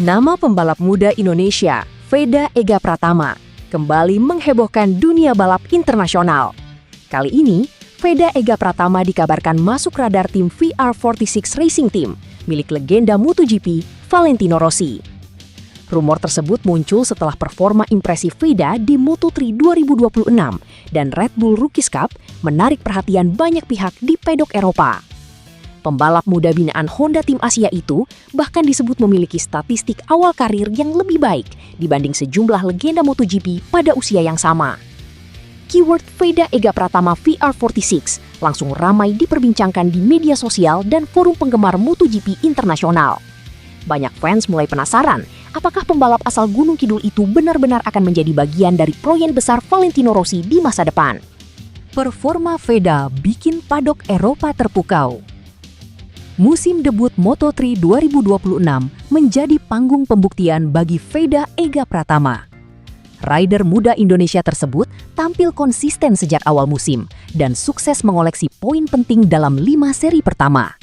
Nama pembalap muda Indonesia, Veda Ega Pratama, kembali menghebohkan dunia balap internasional. Kali ini, Veda Ega Pratama dikabarkan masuk radar tim VR46 Racing Team, milik legenda MotoGP, Valentino Rossi. Rumor tersebut muncul setelah performa impresif Veda di Moto3 2026 dan Red Bull Rookies Cup menarik perhatian banyak pihak di pedok Eropa. Pembalap muda binaan Honda Tim Asia itu bahkan disebut memiliki statistik awal karir yang lebih baik dibanding sejumlah legenda MotoGP pada usia yang sama. Keyword Veda Ega Pratama VR46 langsung ramai diperbincangkan di media sosial dan forum penggemar MotoGP internasional. Banyak fans mulai penasaran, apakah pembalap asal Gunung Kidul itu benar-benar akan menjadi bagian dari proyek besar Valentino Rossi di masa depan. Performa Veda bikin padok Eropa terpukau. Musim debut Moto3 2026 menjadi panggung pembuktian bagi Veda Ega Pratama. Rider muda Indonesia tersebut tampil konsisten sejak awal musim dan sukses mengoleksi poin penting dalam 5 seri pertama.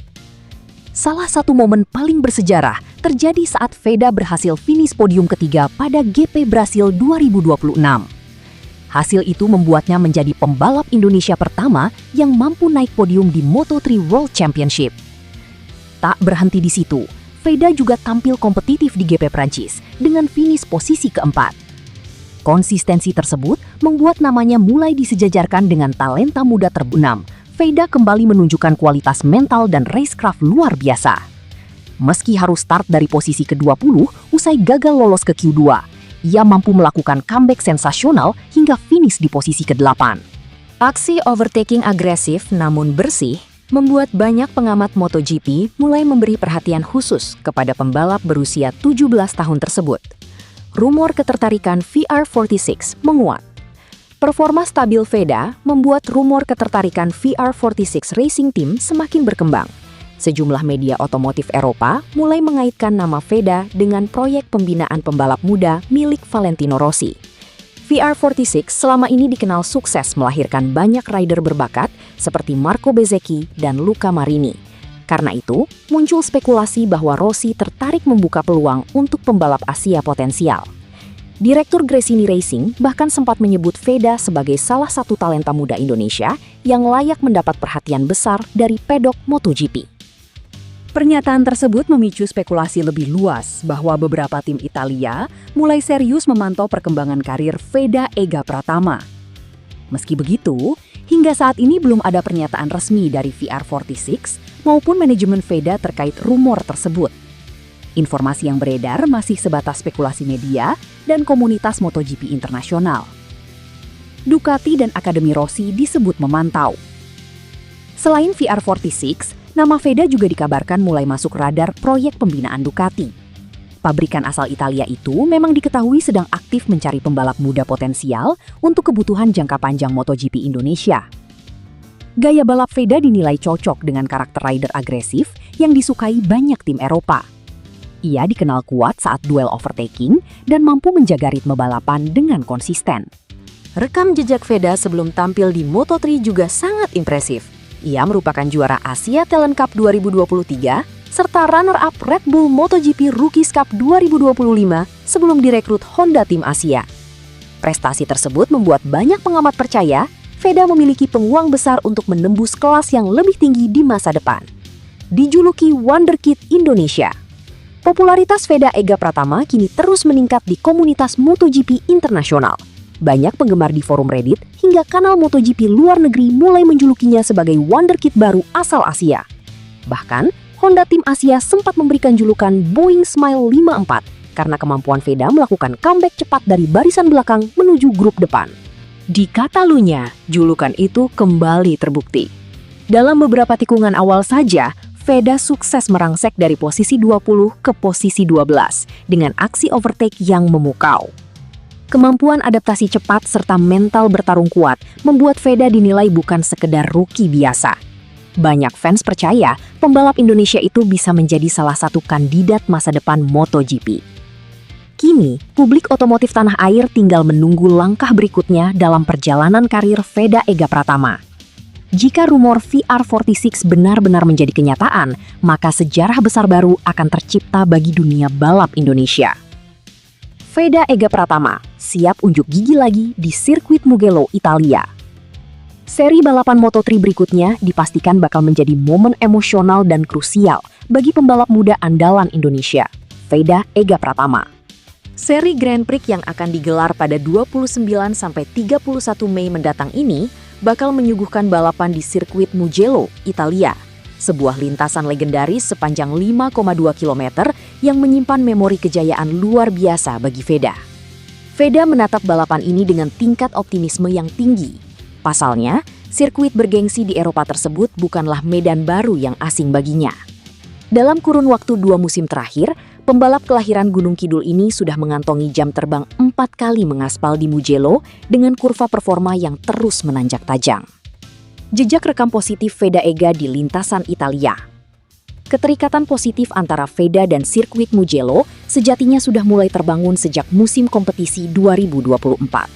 Salah satu momen paling bersejarah terjadi saat Veda berhasil finish podium ketiga pada GP Brasil 2026. Hasil itu membuatnya menjadi pembalap Indonesia pertama yang mampu naik podium di Moto3 World Championship. Tak berhenti di situ, Veda juga tampil kompetitif di GP Prancis dengan finish posisi keempat. Konsistensi tersebut membuat namanya mulai disejajarkan dengan talenta muda terbunam. Veda kembali menunjukkan kualitas mental dan racecraft luar biasa. Meski harus start dari posisi ke-20 usai gagal lolos ke Q2, ia mampu melakukan comeback sensasional hingga finish di posisi ke-8. Aksi overtaking agresif namun bersih membuat banyak pengamat MotoGP mulai memberi perhatian khusus kepada pembalap berusia 17 tahun tersebut. Rumor ketertarikan VR46 menguat. Performa stabil Veda membuat rumor ketertarikan VR46 Racing Team semakin berkembang. Sejumlah media otomotif Eropa mulai mengaitkan nama Veda dengan proyek pembinaan pembalap muda milik Valentino Rossi. VR46 selama ini dikenal sukses melahirkan banyak rider berbakat seperti Marco Bezzecchi dan Luca Marini. Karena itu, muncul spekulasi bahwa Rossi tertarik membuka peluang untuk pembalap Asia potensial. Direktur Gresini Racing bahkan sempat menyebut Veda sebagai salah satu talenta muda Indonesia yang layak mendapat perhatian besar dari pedok MotoGP. Pernyataan tersebut memicu spekulasi lebih luas bahwa beberapa tim Italia mulai serius memantau perkembangan karir Veda Ega Pratama. Meski begitu, hingga saat ini belum ada pernyataan resmi dari VR46 maupun manajemen Veda terkait rumor tersebut. Informasi yang beredar masih sebatas spekulasi media dan komunitas MotoGP internasional. Ducati dan Akademi Rossi disebut memantau. Selain VR46, nama Veda juga dikabarkan mulai masuk radar proyek pembinaan Ducati. Pabrikan asal Italia itu memang diketahui sedang aktif mencari pembalap muda potensial untuk kebutuhan jangka panjang MotoGP Indonesia. Gaya balap Veda dinilai cocok dengan karakter rider agresif yang disukai banyak tim Eropa. Ia dikenal kuat saat duel overtaking dan mampu menjaga ritme balapan dengan konsisten. Rekam jejak Veda sebelum tampil di Moto3 juga sangat impresif. Ia merupakan juara Asia Talent Cup 2023 serta runner-up Red Bull MotoGP Rookies Cup 2025 sebelum direkrut Honda Tim Asia. Prestasi tersebut membuat banyak pengamat percaya Veda memiliki peluang besar untuk menembus kelas yang lebih tinggi di masa depan. Dijuluki Wonderkid Indonesia, popularitas Veda Ega Pratama kini terus meningkat di komunitas MotoGP internasional. Banyak penggemar di forum Reddit hingga kanal MotoGP luar negeri mulai menjulukinya sebagai Wonderkid baru asal Asia. Bahkan, Honda Tim Asia sempat memberikan julukan Boeing Smile 54 karena kemampuan Veda melakukan comeback cepat dari barisan belakang menuju grup depan. Di Catalunya, julukan itu kembali terbukti. Dalam beberapa tikungan awal saja, Veda sukses merangsek dari posisi 20 ke posisi 12 dengan aksi overtake yang memukau. Kemampuan adaptasi cepat serta mental bertarung kuat membuat Veda dinilai bukan sekedar rookie biasa. Banyak fans percaya pembalap Indonesia itu bisa menjadi salah satu kandidat masa depan MotoGP. Kini, publik otomotif tanah air tinggal menunggu langkah berikutnya dalam perjalanan karir Veda Ega Pratama. Jika rumor VR46 benar-benar menjadi kenyataan, maka sejarah besar baru akan tercipta bagi dunia balap Indonesia. Veda Ega Pratama siap unjuk gigi lagi di sirkuit Mugello, Italia. Seri balapan Moto3 berikutnya dipastikan bakal menjadi momen emosional dan krusial bagi pembalap muda andalan Indonesia, Veda Ega Pratama. Seri Grand Prix yang akan digelar pada 29–31 Mei mendatang ini bakal menyuguhkan balapan di sirkuit Mugello, Italia, sebuah lintasan legendaris sepanjang 5,2 km yang menyimpan memori kejayaan luar biasa bagi Veda. Veda menatap balapan ini dengan tingkat optimisme yang tinggi. Pasalnya, sirkuit bergengsi di Eropa tersebut bukanlah medan baru yang asing baginya. Dalam kurun waktu 2 musim terakhir, pembalap kelahiran Gunung Kidul ini sudah mengantongi jam terbang 4 kali mengaspal di Mugello dengan kurva performa yang terus menanjak tajam. Jejak rekam positif Veda Ega di lintasan Italia. Keterikatan positif antara Veda dan sirkuit Mugello sejatinya sudah mulai terbangun sejak musim kompetisi 2024.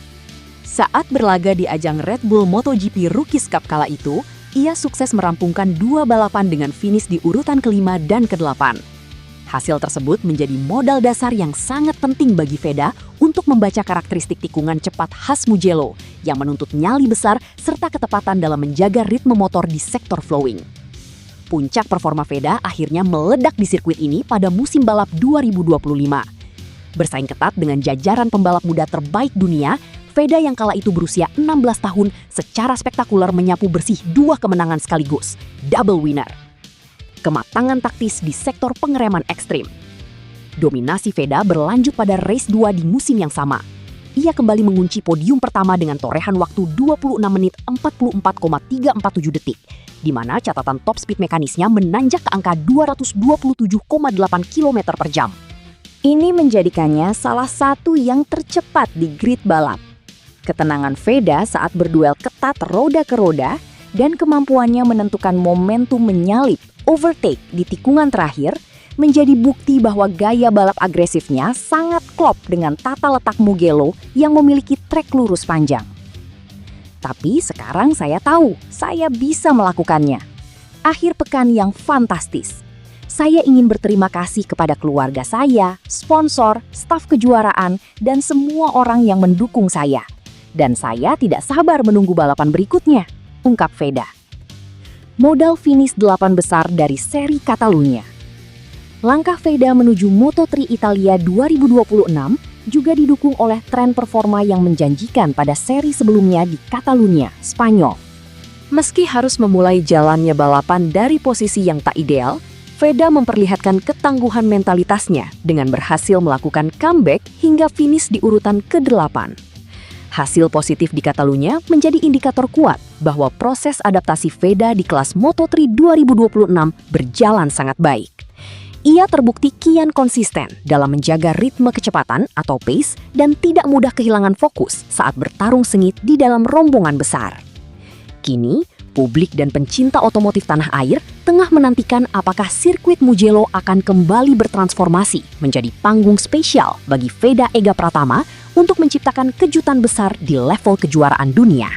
Saat berlaga di ajang Red Bull MotoGP Rookies Cup kala itu, ia sukses merampungkan 2 balapan dengan finish di urutan ke-5 dan ke-8. Hasil tersebut menjadi modal dasar yang sangat penting bagi Veda untuk membaca karakteristik tikungan cepat khas Mugello yang menuntut nyali besar serta ketepatan dalam menjaga ritme motor di sektor flowing. Puncak performa Veda akhirnya meledak di sirkuit ini pada musim balap 2025. Bersaing ketat dengan jajaran pembalap muda terbaik dunia, Veda yang kala itu berusia 16 tahun secara spektakuler menyapu bersih 2 kemenangan sekaligus, double winner. Kematangan taktis di sektor pengereman ekstrim. Dominasi Veda berlanjut pada race 2 di musim yang sama. Ia kembali mengunci podium pertama dengan torehan waktu 26 menit 44,347 detik, di mana catatan top speed mekanisnya menanjak ke angka 227,8 km per jam. Ini menjadikannya salah satu yang tercepat di grid balap. Ketenangan Veda saat berduel ketat roda ke roda dan kemampuannya menentukan momentum menyalip overtake di tikungan terakhir menjadi bukti bahwa gaya balap agresifnya sangat klop dengan tata letak Mugello yang memiliki trek lurus panjang. Tapi sekarang saya tahu, saya bisa melakukannya. Akhir pekan yang fantastis. Saya ingin berterima kasih kepada keluarga saya, sponsor, staf kejuaraan, dan semua orang yang mendukung saya. Dan saya tidak sabar menunggu balapan berikutnya, ungkap Veda. Modal finish 8 besar dari seri Catalunya. Langkah Veda menuju Moto3 Italia 2026 juga didukung oleh tren performa yang menjanjikan pada seri sebelumnya di Catalunya, Spanyol. Meski harus memulai jalannya balapan dari posisi yang tak ideal, Veda memperlihatkan ketangguhan mentalitasnya dengan berhasil melakukan comeback hingga finish di urutan ke-8. Hasil positif di Catalunya menjadi indikator kuat bahwa proses adaptasi Veda di kelas Moto3 2026 berjalan sangat baik. Ia terbukti kian konsisten dalam menjaga ritme kecepatan atau pace dan tidak mudah kehilangan fokus saat bertarung sengit di dalam rombongan besar. Kini, publik dan pencinta otomotif tanah air tengah menantikan apakah sirkuit Mugello akan kembali bertransformasi menjadi panggung spesial bagi Veda Ega Pratama untuk menciptakan kejutan besar di level kejuaraan dunia.